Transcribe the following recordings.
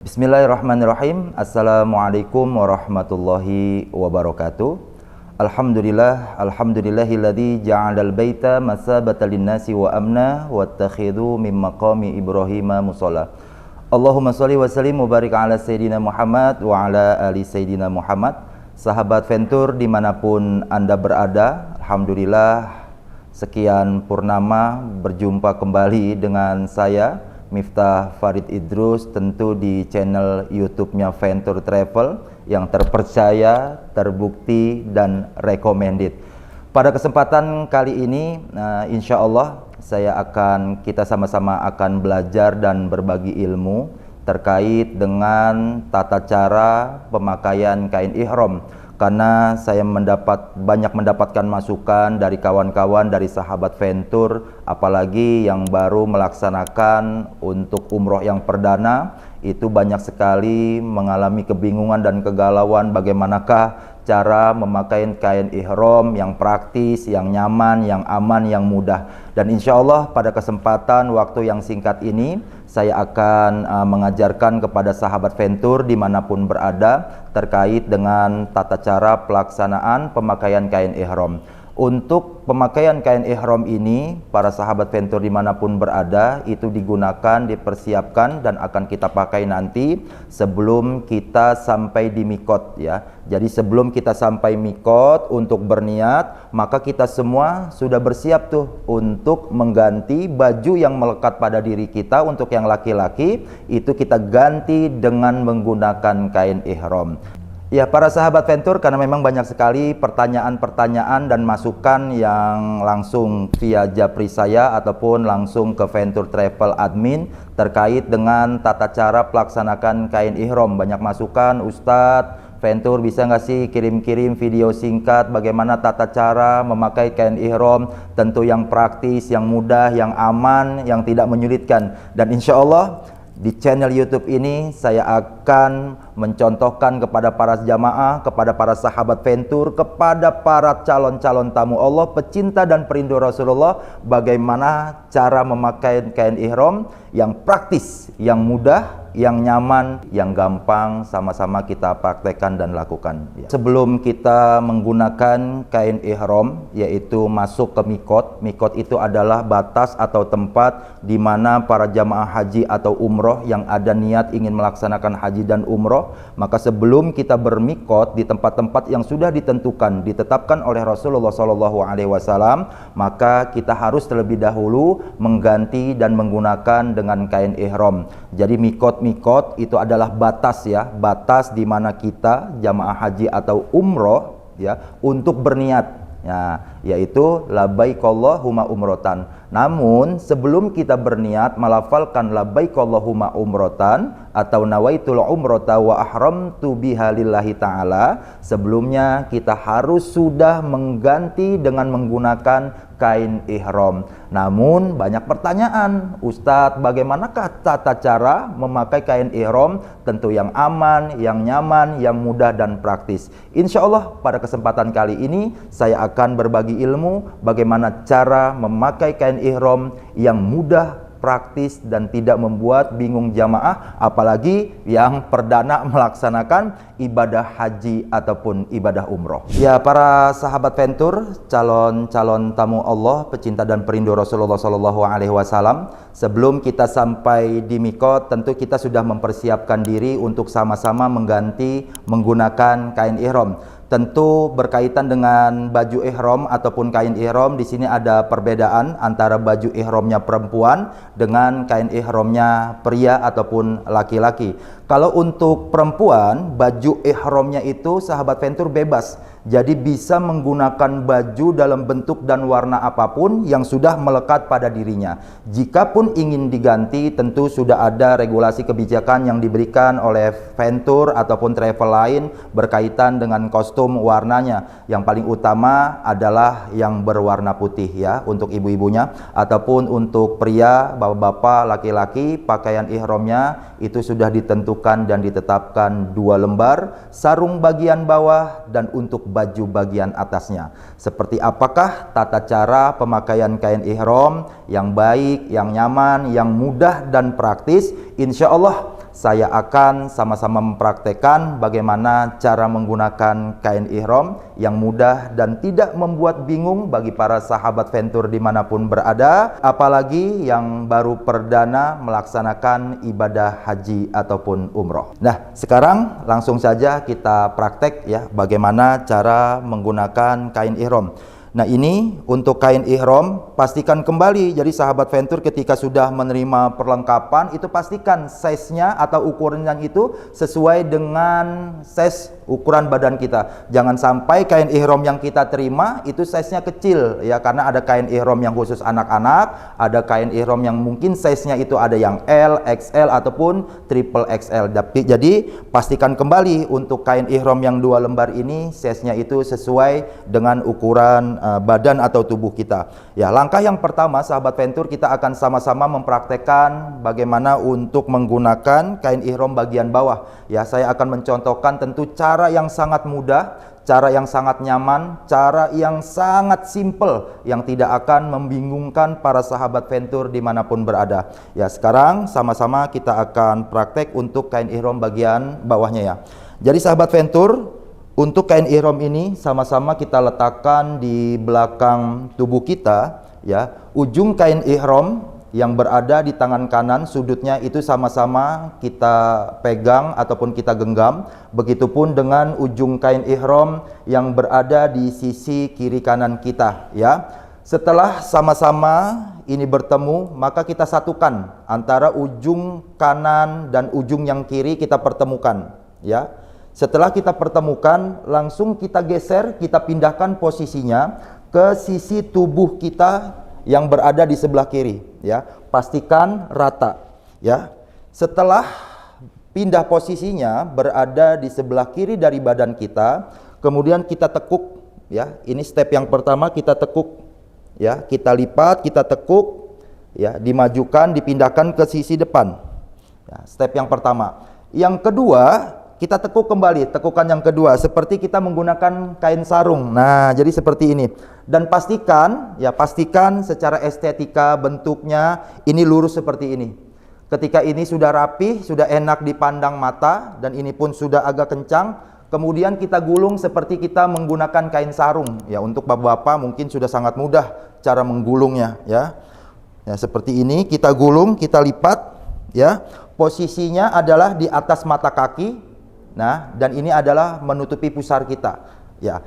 Bismillahirrahmanirrahim. Assalamualaikum warahmatullahi wabarakatuh. Alhamdulillahilladzi ja'alal baita masabatan linnasi wa amna wattakhidhu min maqami Ibrahim musalla. Allahumma shalli wa sallim wa barik ala Sayyidina Muhammad wa ala ali Sayyidina Muhammad. Sahabat Ventur dimanapun Anda berada, alhamdulillah sekian purnama berjumpa kembali dengan saya Miftah Farid Idrus, tentu di channel YouTube-nya Ventur Travel yang terpercaya, terbukti, dan recommended. Pada kesempatan kali ini, insya Allah kita sama-sama akan belajar dan berbagi ilmu terkait dengan tata cara pemakaian kain ihram. Karena saya banyak mendapatkan masukan dari kawan-kawan, dari sahabat Ventur, apalagi yang baru melaksanakan untuk umroh yang perdana, itu banyak sekali mengalami kebingungan dan kegalauan bagaimanakah cara memakai kain ihram yang praktis, yang nyaman, yang aman, yang mudah. Dan insya Allah pada kesempatan waktu yang singkat ini saya akan mengajarkan kepada sahabat Ventur dimanapun berada terkait dengan tata cara pelaksanaan pemakaian kain ihram. Untuk pemakaian kain ihram ini, para sahabat Ventur dimanapun berada, itu digunakan, dipersiapkan, dan akan kita pakai nanti sebelum kita sampai di mikot ya. Jadi sebelum kita sampai mikot untuk berniat, maka kita semua sudah bersiap tuh untuk mengganti baju yang melekat pada diri kita. Untuk yang laki-laki, itu kita ganti dengan menggunakan kain ihram. Ya, para sahabat Ventur, karena memang banyak sekali pertanyaan-pertanyaan dan masukan yang langsung via japri saya ataupun langsung ke Ventur Travel Admin terkait dengan tata cara pelaksanakan kain ihram. Banyak masukan, Ustadz, Ventur bisa nggak sih kirim-kirim video singkat bagaimana tata cara memakai kain ihram, tentu yang praktis, yang mudah, yang aman, yang tidak menyulitkan. Dan insya Allah di channel YouTube ini saya akan mencontohkan kepada para jamaah, kepada para sahabat Ventur, kepada para calon-calon tamu Allah, pecinta dan perindu Rasulullah, bagaimana cara memakai kain ihram yang praktis, yang mudah, yang nyaman, yang gampang, sama-sama kita praktekkan dan lakukan. Sebelum kita menggunakan kain ihram, yaitu masuk ke mikot. Mikot itu adalah batas atau tempat di mana para jamaah haji atau umroh yang ada niat ingin melaksanakan haji dan umroh. Maka sebelum kita bermikot di tempat-tempat yang sudah ditentukan, ditetapkan oleh Rasulullah SAW, maka kita harus terlebih dahulu mengganti dan menggunakan dengan kain ihram. Jadi mikot itu adalah batas ya, batas di mana kita jamaah haji atau umroh ya untuk berniat ya, yaitu labbaik Allahumma umrotan. Namun sebelum kita berniat melafalkan labbaik Allahumma umrotan atau nawaitul umrota wa ahramtu biha lillahi ta'ala, sebelumnya kita harus sudah mengganti dengan menggunakan kain ihram. Namun banyak pertanyaan, Ustadz, bagaimanakah tata cara memakai kain ihram tentu yang aman, yang nyaman, yang mudah dan praktis? Insya Allah pada kesempatan kali ini saya akan berbagi ilmu bagaimana cara memakai kain ihram yang mudah, praktis, dan tidak membuat bingung jamaah, apalagi yang perdana melaksanakan ibadah haji ataupun ibadah umroh. Ya, para sahabat Ventur, calon-calon tamu Allah, pecinta dan perindu Rasulullah SAW, sebelum kita sampai di mikot, tentu kita sudah mempersiapkan diri untuk sama-sama mengganti menggunakan kain ihram. Tentu berkaitan dengan baju ihram ataupun kain ihram, di sini ada perbedaan antara baju ihramnya perempuan dengan kain ihramnya pria ataupun laki-laki. Kalau untuk perempuan, baju ihramnya itu sahabat Ventur bebas. Jadi bisa menggunakan baju dalam bentuk dan warna apapun yang sudah melekat pada dirinya. Jikapun ingin diganti, tentu sudah ada regulasi kebijakan yang diberikan oleh Ventur ataupun travel lain berkaitan dengan kostum warnanya. Yang paling utama adalah yang berwarna putih ya untuk ibu-ibunya, ataupun untuk pria, bapak-bapak, laki-laki, pakaian ihramnya itu sudah ditentukan dan ditetapkan 2 lembar, sarung bagian bawah dan untuk baju bagian atasnya. Seperti apakah tata cara pemakaian kain ihram yang baik, yang nyaman, yang mudah dan praktis? Insya Allah saya akan sama-sama mempraktekkan bagaimana cara menggunakan kain ihram yang mudah dan tidak membuat bingung bagi para sahabat Ventur dimanapun berada, apalagi yang baru perdana melaksanakan ibadah haji ataupun umroh. Nah, sekarang langsung saja kita praktek ya bagaimana cara menggunakan kain ihram. Nah, ini untuk kain ihram, pastikan kembali. Jadi sahabat Ventur ketika sudah menerima perlengkapan, itu pastikan size-nya atau ukurannya itu sesuai dengan size ukuran badan kita. Jangan sampai kain ihram yang kita terima itu size-nya kecil ya, karena ada kain ihram yang khusus anak-anak, ada kain ihram yang mungkin size-nya itu ada yang L, XL ataupun triple XL. Jadi pastikan kembali untuk kain ihram yang 2 lembar ini size-nya itu sesuai dengan ukuran badan atau tubuh kita. Ya, langkah yang pertama sahabat Ventur, kita akan sama-sama mempraktekkan bagaimana untuk menggunakan kain ihram bagian bawah. Ya, saya akan mencontohkan tentu cara yang sangat mudah, cara yang sangat nyaman, cara yang sangat simple yang tidak akan membingungkan para sahabat Ventur dimanapun berada. Ya, sekarang sama-sama kita akan praktek untuk kain ihram bagian bawahnya ya. Jadi sahabat Ventur, untuk kain ihram ini sama-sama kita letakkan di belakang tubuh kita ya. Ujung kain ihram yang berada di tangan kanan, sudutnya itu sama-sama kita pegang ataupun kita genggam. Begitupun dengan ujung kain ihram yang berada di sisi kiri kanan kita ya. Setelah sama-sama ini bertemu, maka kita satukan antara ujung kanan dan ujung yang kiri, kita pertemukan ya. Setelah kita pertemukan, langsung kita geser, kita pindahkan posisinya ke sisi tubuh kita yang berada di sebelah kiri ya. Pastikan rata ya. Setelah pindah posisinya berada di sebelah kiri dari badan kita, kemudian kita tekuk ya. Ini step yang pertama, kita tekuk ya. Kita lipat, kita tekuk ya, dimajukan, dipindahkan ke sisi depan ya. Step yang pertama. Yang kedua, kita tekuk kembali, tekukan yang kedua seperti kita menggunakan kain sarung. Nah, jadi seperti ini. Dan pastikan secara estetika bentuknya ini lurus seperti ini. Ketika ini sudah rapi, sudah enak dipandang mata, dan ini pun sudah agak kencang, kemudian kita gulung seperti kita menggunakan kain sarung. Ya, untuk bapak-bapak mungkin sudah sangat mudah cara menggulungnya ya. Ya, seperti ini kita gulung, kita lipat ya. Posisinya adalah di atas mata kaki. Nah, dan ini adalah menutupi pusar kita ya.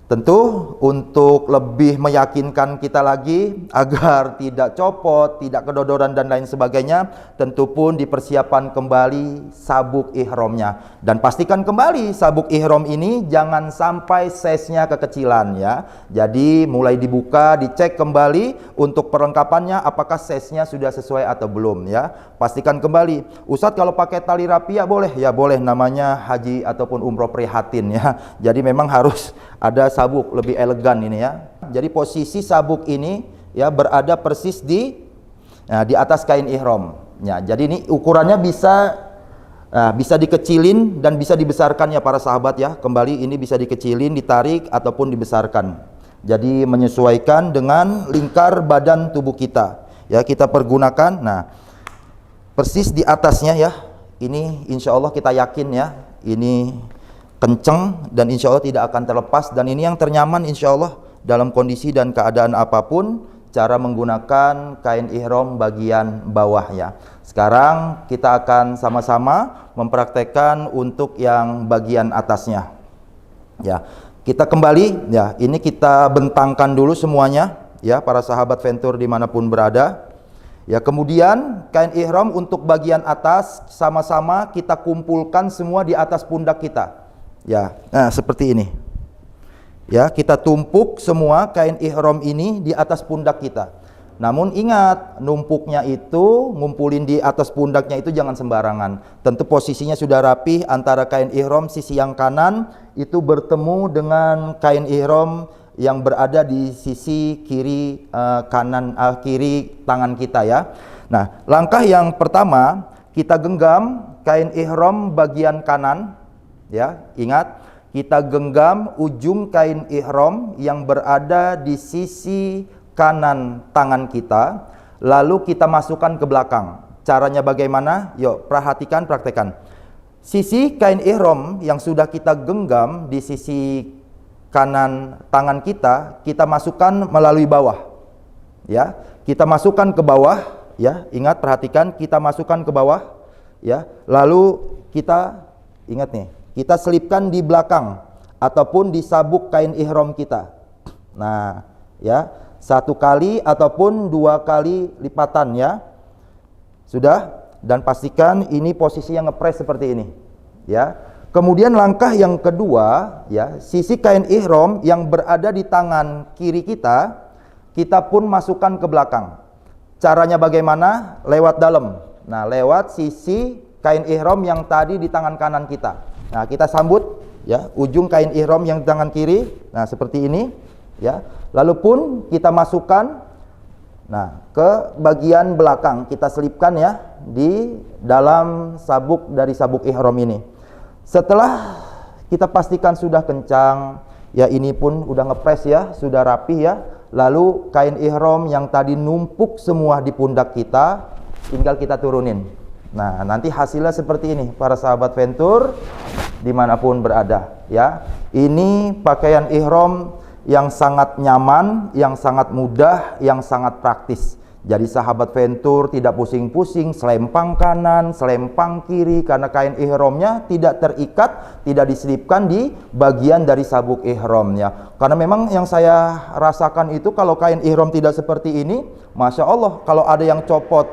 Tentu untuk lebih meyakinkan kita lagi agar tidak copot, tidak kedodoran dan lain sebagainya, tentu pun dipersiapkan kembali sabuk ihramnya. Dan pastikan kembali sabuk ihram ini jangan sampai size-nya kekecilan ya. Jadi mulai dibuka, dicek kembali untuk perlengkapannya apakah size-nya sudah sesuai atau belum ya. Pastikan kembali. Ustadz, kalau pakai tali rapi ya boleh? Ya boleh, namanya haji ataupun umroh prihatin ya. Jadi memang harus ada sabuk, lebih elegan ini ya. Jadi posisi sabuk ini ya berada persis di atas kain ihram. Ya, jadi ini ukurannya bisa dikecilin dan bisa dibesarkan ya para sahabat ya. Kembali ini bisa dikecilin, ditarik ataupun dibesarkan. Jadi menyesuaikan dengan lingkar badan tubuh kita. Ya, kita pergunakan. Nah, persis di atasnya ya. Ini insya Allah kita yakin ya. Ini kenceng dan insya Allah tidak akan terlepas, dan ini yang ternyaman insya Allah dalam kondisi dan keadaan apapun cara menggunakan kain ihram bagian bawah ya. Sekarang kita akan sama-sama mempraktekkan untuk yang bagian atasnya ya. Kita kembali ya, ini kita bentangkan dulu semuanya ya para sahabat Ventur dimanapun berada ya. Kemudian kain ihram untuk bagian atas sama-sama kita kumpulkan semua di atas pundak kita. Ya, nah seperti ini. Ya, kita tumpuk semua kain ihram ini di atas pundak kita. Namun ingat, numpuknya itu, ngumpulin di atas pundaknya itu jangan sembarangan. Tentu posisinya sudah rapi, antara kain ihram sisi yang kanan itu bertemu dengan kain ihram yang berada di sisi kiri kiri tangan kita ya. Nah, langkah yang pertama, kita genggam kain ihram bagian kanan. Ya, ingat, kita genggam ujung kain ihram yang berada di sisi kanan tangan kita, lalu kita masukkan ke belakang. Caranya bagaimana? Yuk, perhatikan, praktekan. Sisi kain ihram yang sudah kita genggam di sisi kanan tangan kita masukkan melalui bawah. Ya, kita masukkan ke bawah, ya. Ingat, perhatikan, kita masukkan ke bawah, ya. Lalu kita ingat nih, kita selipkan di belakang ataupun di sabuk kain ihram kita. Nah, ya, 1 kali ataupun 2 kali lipatan, ya. Sudah? Dan pastikan ini posisi yang ngepres seperti ini, ya. Kemudian langkah yang kedua, ya, sisi kain ihram yang berada di tangan kiri kita pun masukkan ke belakang. Caranya bagaimana? Lewat dalam. Nah, lewat sisi kain ihram yang tadi di tangan kanan kita. Nah, kita sambut, ya, ujung kain ihram yang di tangan kiri. Nah, seperti ini, ya. Lalu pun kita masukkan, nah, ke bagian belakang, kita selipkan, ya, di dalam sabuk dari sabuk ihram ini. Setelah kita pastikan sudah kencang, ya, ini pun udah ngepres, ya, sudah rapi, ya. Lalu kain ihram yang tadi numpuk semua di pundak kita, tinggal kita turunin. Nah, nanti hasilnya seperti ini, para sahabat Ventur dimanapun berada, ya. Ini pakaian ihram yang sangat nyaman, yang sangat mudah, yang sangat praktis. Jadi sahabat Ventur tidak pusing-pusing selempang kanan, selempang kiri, karena kain ihramnya tidak terikat, tidak diselipkan di bagian dari sabuk ihramnya. Karena memang yang saya rasakan itu kalau kain ihram tidak seperti ini, Masya Allah, kalau ada yang copot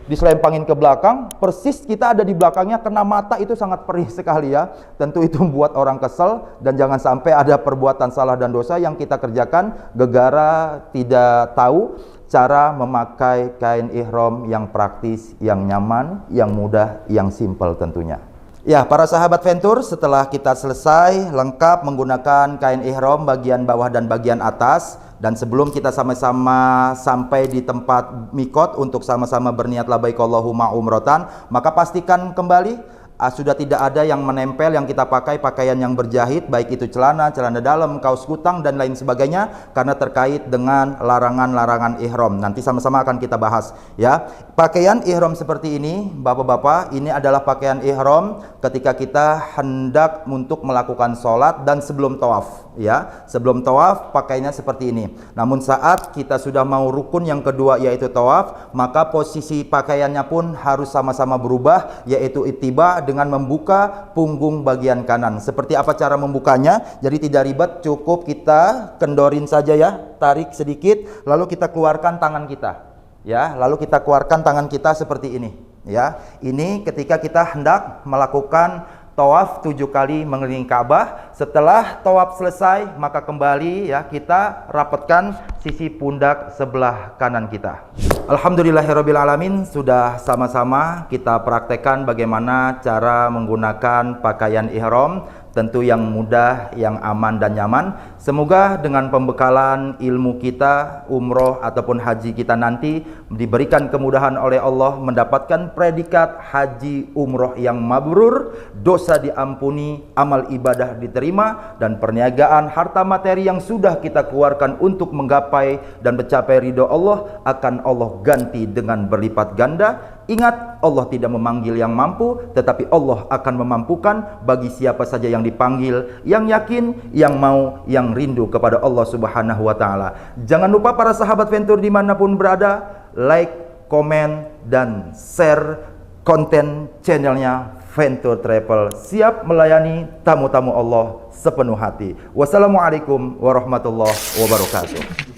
diselempangin ke belakang, persis kita ada di belakangnya, kena mata, itu sangat perih sekali, ya. Tentu itu membuat orang kesel, dan jangan sampai ada perbuatan salah dan dosa yang kita kerjakan gegara tidak tahu cara memakai kain ihram yang praktis, yang nyaman, yang mudah, yang simple tentunya. Ya, para sahabat Ventur, setelah kita selesai lengkap menggunakan kain ihram bagian bawah dan bagian atas, dan sebelum kita sama-sama sampai di tempat mikot untuk sama-sama berniat labbaik Allahumma umratan, maka pastikan kembali sudah tidak ada yang menempel yang kita pakai pakaian yang berjahit, baik itu celana dalam, kaos kutang dan lain sebagainya, karena terkait dengan larangan-larangan ihram. Nanti sama-sama akan kita bahas, ya. Pakaian ihram seperti ini, Bapak-bapak, ini adalah pakaian ihram ketika kita hendak untuk melakukan sholat dan sebelum tawaf, ya. Sebelum tawaf pakainya seperti ini. Namun saat kita sudah mau rukun yang kedua, yaitu tawaf, maka posisi pakaiannya pun harus sama-sama berubah, yaitu ittiba, dengan membuka punggung bagian kanan. Seperti apa cara membukanya? Jadi tidak ribet, cukup kita kendorin saja, ya, tarik sedikit, lalu kita keluarkan tangan kita, ya, lalu kita keluarkan tangan kita seperti ini, ya. Ini ketika kita hendak melakukan tawaf 7 kali mengelilingi Ka'bah. Setelah tawaf selesai, maka kembali, ya, kita rapatkan sisi pundak sebelah kanan kita. Alhamdulillahirrabbilalamin, sudah sama-sama kita praktekkan bagaimana cara menggunakan pakaian ihram, tentu yang mudah, yang aman dan nyaman. Semoga dengan pembekalan ilmu kita, umroh ataupun haji kita nanti diberikan kemudahan oleh Allah, mendapatkan predikat haji umroh yang mabrur, dosa diampuni, amal ibadah diterima, dan perniagaan harta materi yang sudah kita keluarkan untuk menggapai dan mencapai ridho Allah akan Allah ganti dengan berlipat ganda. Ingat, Allah tidak memanggil yang mampu, tetapi Allah akan memampukan bagi siapa saja yang dipanggil, yang yakin, yang mau, yang rindu kepada Allah Subhanahu wa Ta'ala. Jangan lupa para sahabat Ventur dimanapun berada, like, komen, dan share konten channelnya Ventur Travel, siap melayani tamu-tamu Allah sepenuh hati. Wassalamualaikum warahmatullahi wabarakatuh.